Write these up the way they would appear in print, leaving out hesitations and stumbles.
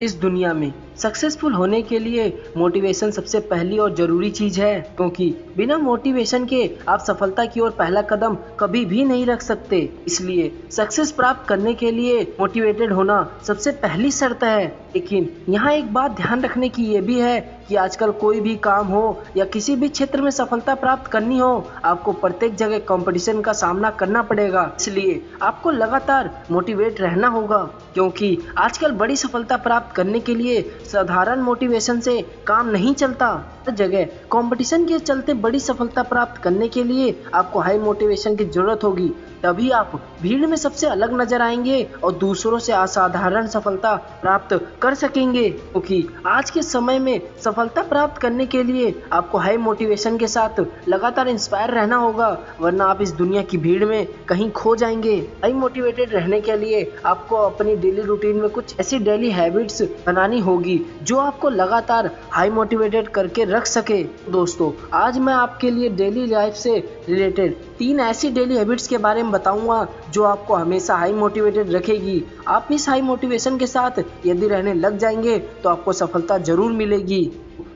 इस दुनिया में सक्सेसफुल होने के लिए मोटिवेशन सबसे पहली और जरूरी चीज है, क्योंकि बिना मोटिवेशन के आप सफलता की ओर पहला कदम कभी भी नहीं रख सकते। इसलिए सक्सेस प्राप्त करने के लिए मोटिवेटेड होना सबसे पहली शर्त है। लेकिन यहाँ एक बात ध्यान रखने की ये भी है कि आजकल कोई भी काम हो या किसी भी क्षेत्र में सफलता प्राप्त करनी हो, आपको प्रत्येक जगह कंपटीशन का सामना करना पड़ेगा। इसलिए आपको लगातार मोटिवेट रहना होगा, क्योंकि आजकल बड़ी सफलता प्राप्त करने के लिए साधारण मोटिवेशन से काम नहीं चलता। हर जगह कंपटीशन के चलते बड़ी सफलता प्राप्त करने के लिए आपको हाई मोटिवेशन की जरूरत होगी। तभी आप भीड़ में सबसे अलग नजर आएंगे और दूसरों से असाधारण सफलता प्राप्त कर सकेंगे। क्योंकि आज के समय में सफलता प्राप्त करने के लिए आपको हाई मोटिवेशन के साथ लगातार इंस्पायर रहना होगा, वरना आप इस दुनिया की भीड़ में कहीं खो जाएंगे। हाई मोटिवेटेड रहने के लिए आपको अपनी डेली रूटीन में कुछ ऐसी डेली हैबिट्स बनानी होगी जो आपको लगातार हाई मोटिवेटेड करके रख सके। दोस्तों, आज मैं आपके लिए डेली लाइफ से रिलेटेड 3 ऐसी डेली हैबिट्स के बारे में बताऊंगा जो आपको हमेशा हाई मोटिवेटेड रखेगी। आप इस हाई मोटिवेशन के साथ यदि रहने लग जाएंगे तो आपको सफलता जरूर मिलेगी।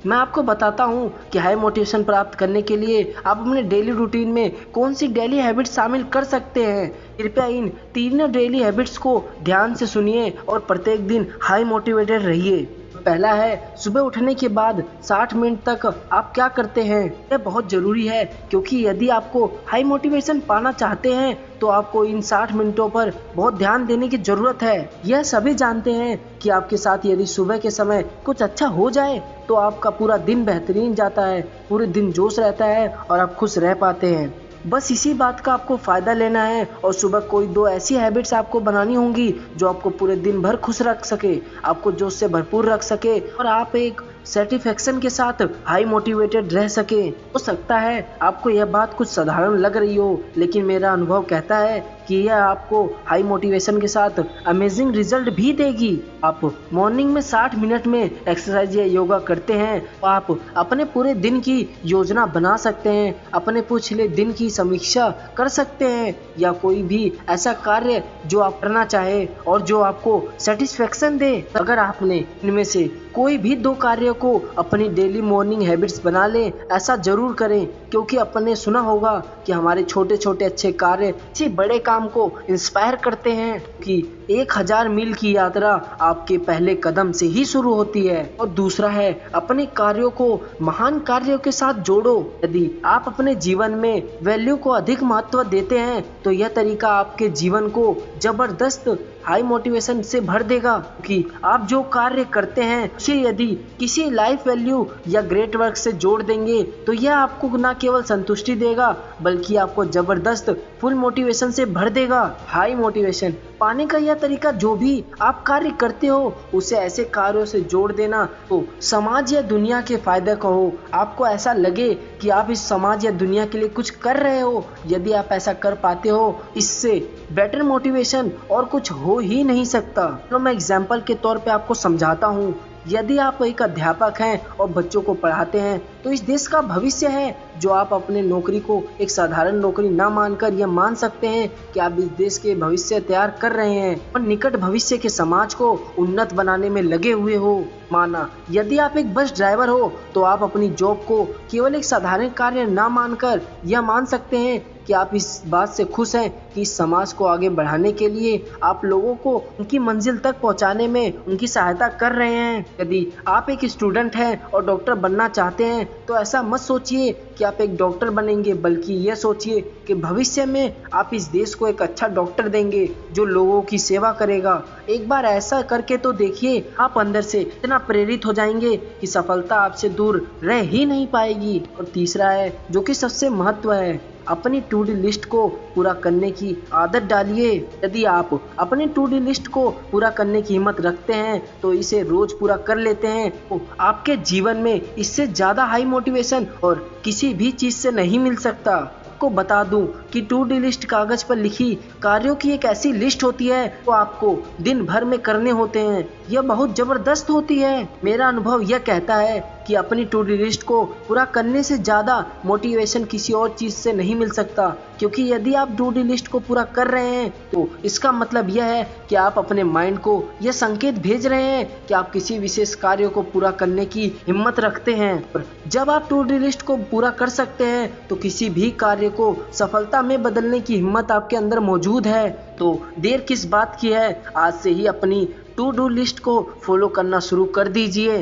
मैं आपको बताता हूं कि हाई मोटिवेशन प्राप्त करने के लिए आप अपने डेली रूटीन में कौन सी डेली हैबिट्स शामिल कर सकते हैं। कृपया इन तीनों डेली हैबिट्स को ध्यान से सुनिए और प्रत्येक दिन हाई मोटिवेटेड रहिए। पहला है, सुबह उठने के बाद 60 मिनट तक आप क्या करते हैं। यह बहुत जरूरी है, क्योंकि यदि आपको हाई मोटिवेशन पाना चाहते हैं तो आपको इन 60 मिनटों पर बहुत ध्यान देने की जरूरत है। यह सभी जानते हैं कि आपके साथ यदि सुबह के समय कुछ अच्छा हो जाए तो आपका पूरा दिन बेहतरीन जाता है, पूरे दिन जोश रहता है और आप खुश रह पाते हैं। बस इसी बात का आपको फायदा लेना है और सुबह कोई 2 ऐसी हैबिट्स आपको बनानी होंगी जो आपको पूरे दिन भर खुश रख सके, आपको जोश से भरपूर रख सके और आप एक सेटिस्फेक्शन के साथ हाई मोटिवेटेड रह सके। हो सकता है आपको यह बात कुछ साधारण लग रही हो, लेकिन मेरा अनुभव कहता है कि यह आपको हाई मोटिवेशन के साथ अमेजिंग रिजल्ट भी देगी। आप मॉर्निंग में 60 मिनट में एक्सरसाइज या योगा करते हैं तो आप अपने पूरे दिन की योजना बना सकते हैं, अपने पिछले दिन की समीक्षा कर सकते हैं या कोई भी ऐसा कार्य जो आप करना चाहे और जो आपको सेटिस्फेक्शन दे। अगर आपने इनमें से कोई भी 2 कार्यों को अपनी डेली मॉर्निंग हैबिट्स बना लें, ऐसा जरूर करें, क्योंकि अपने सुना होगा कि हमारे छोटे छोटे अच्छे कार्य किसी बड़े काम को इंस्पायर करते हैं कि 1000 मील की यात्रा आपके पहले कदम से ही शुरू होती है। और दूसरा है, अपने कार्यों को महान कार्यों के साथ जोड़ो। यदि आप अपने जीवन में वैल्यू को अधिक महत्व देते हैं तो यह तरीका आपके जीवन को जबरदस्त हाई मोटिवेशन से भर देगा, कि आप जो कार्य करते हैं उसे यदि किसी लाइफ वैल्यू या ग्रेट वर्क से जोड़ देंगे तो यह आपको न केवल संतुष्टि देगा बल्कि आपको जबरदस्त फुल मोटिवेशन से भर देगा। हाई मोटिवेशन पाने का यह तरीका, जो भी आप कार्य करते हो उसे ऐसे कार्यों से जोड़ देना तो समाज या दुनिया के फायदे का हो, आपको ऐसा लगे कि आप इस समाज या दुनिया के लिए कुछ कर रहे हो। यदि आप ऐसा कर पाते हो, इससे बेटर मोटिवेशन और कुछ हो ही नहीं सकता। तो मैं एग्जाम्पल के तौर पे आपको समझाता हूँ। यदि आप एक अध्यापक हैं और बच्चों को पढ़ाते हैं तो इस देश का भविष्य है, जो आप अपने नौकरी को एक साधारण नौकरी ना मानकर यह मान सकते हैं कि आप इस देश के भविष्य तैयार कर रहे हैं और निकट भविष्य के समाज को उन्नत बनाने में लगे हुए हो। माना यदि आप एक बस ड्राइवर हो तो आप अपनी जॉब को केवल एक साधारण कार्य ना मानकर यह मान सकते हैं कि आप इस बात से खुश हैं कि इस समाज को आगे बढ़ाने के लिए आप लोगों को उनकी मंजिल तक पहुंचाने में उनकी सहायता कर रहे हैं। यदि आप एक स्टूडेंट हैं और डॉक्टर बनना चाहते हैं तो ऐसा मत सोचिए कि आप एक डॉक्टर बनेंगे, बल्कि यह सोचिए कि भविष्य में आप इस देश को एक अच्छा डॉक्टर देंगे जो लोगों की सेवा करेगा। एक बार ऐसा करके तो देखिए, आप अंदर से इतना प्रेरित हो जाएंगे कि सफलता आपसे दूर रह ही नहीं पाएगी। और तीसरा है, जो कि सबसे महत्व है, अपनी टू डी लिस्ट को पूरा करने की आदत डालिए। यदि आप अपनी टू डी लिस्ट को पूरा करने की हिम्मत रखते हैं तो इसे रोज पूरा कर लेते हैं तो आपके जीवन में इससे ज्यादा हाई मोटिवेशन और किसी भी चीज से नहीं मिल सकता। आपको बता दूं कि टू डी लिस्ट कागज पर लिखी कार्यों की एक ऐसी लिस्ट होती है जो आपको दिन भर में करने होते हैं। यह बहुत जबरदस्त होती है। मेरा अनुभव यह कहता है कि कि अपनी टू डू लिस्ट को पूरा करने से ज़्यादा मोटिवेशन किसी और चीज़ से नहीं मिल सकता, क्योंकि यदि आप टू डू लिस्ट को पूरा कर रहे हैं तो इसका मतलब यह है कि आप अपने माइंड को यह संकेत भेज रहे हैं कि आप किसी विशेष कार्य को पूरा करने की हिम्मत रखते हैं। और जब आप टू डू लिस्ट को पूरा कर सकते हैं तो किसी भी कार्य को सफलता में बदलने की हिम्मत आपके अंदर मौजूद है। तो देर किस बात की है, आज से ही अपनी टू डू लिस्ट को फॉलो करना शुरू कर दीजिए।